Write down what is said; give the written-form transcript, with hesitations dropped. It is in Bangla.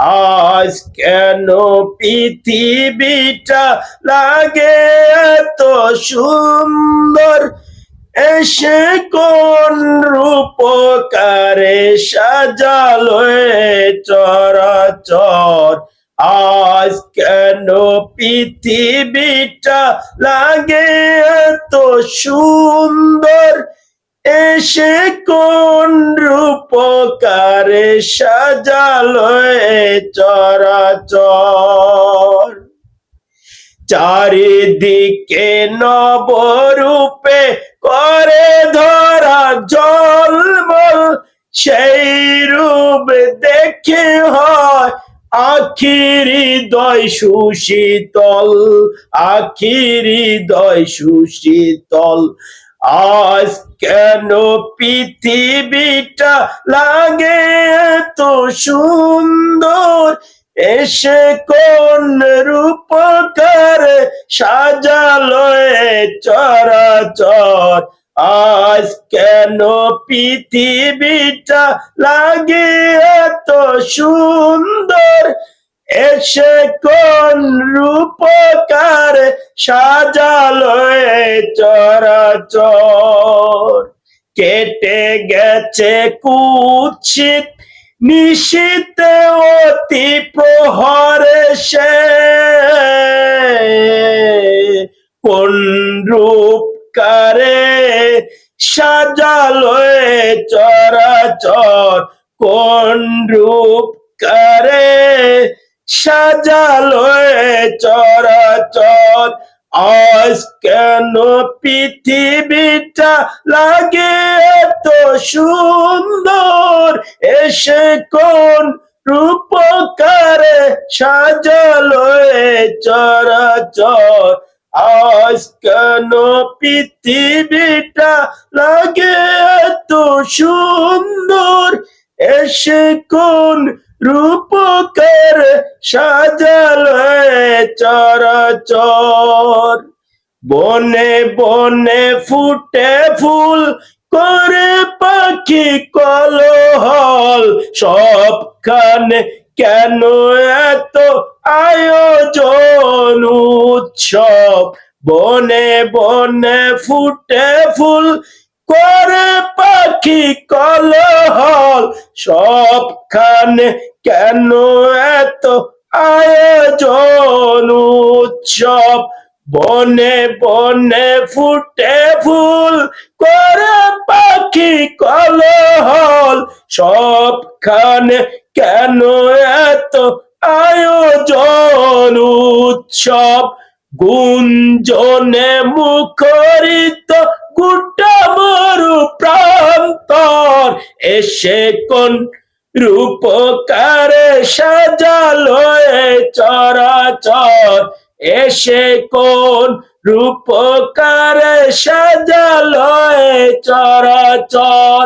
আজ কেন পৃথিবীটা লাগে এত সুন্দর, এসে কোন রূপকারে সাজালো এ চরাচর। আজ কেন পৃথিবীটা লাগে এত সুন্দর, এসে কোন রূপকারে সাজালো এ চরাচর। চারিদিকে নবরূপে করে ধরা ঝলমল, সেই রূপ দেখে হয় আখির হৃদয় সুশীতল, আখির হৃদয় সুশীতল। আজ কেন পৃথিবীটা লাগে এত সুন্দর, এসে কোন রূপকারে সাজালো এ চরাচর। আজ কেন পৃথিবীটা লাগে এত সুন্দর, এসে কোন রূপকারে সাজালো এ চরাচর। কেটে গেছে কুৎসিত নিশীথে অতি প্রহরে সে, কোন রূপকারে সাজালো এ চরাচর, কোন রূপকারে সাজালো এ চরাচর। আজ কেন পৃথিবীটা লাগে এত সুন্দর, এসে কোন রূপকারে সাজালো এ চরাচর। আজ কেন পৃথিবীটা লাগে এত সুন্দর, এসে কোন রূপকারে সাজালো এ চরাচর। বনে বনে ফুটে ফুল করে পাখি কোলাহল, সবখানে কেন এত আয়োজন উৎসব। বনে বনে ফুটে ফুল করে পাখি কোলাহল, সবখানে কেন এত আয়োজন উৎসব। বনে বনে ফুটে ফুল করে পাখি কোলাহল, সবখানে কেন এত আয়োজন উৎসব। গুঞ্জনে মুখরিত গোটা মরু প্রান্তর, এসে কোন রূপকারে সাজালো এ চরাচর, এসে কোন রূপকারে সাজালো এ চরাচর।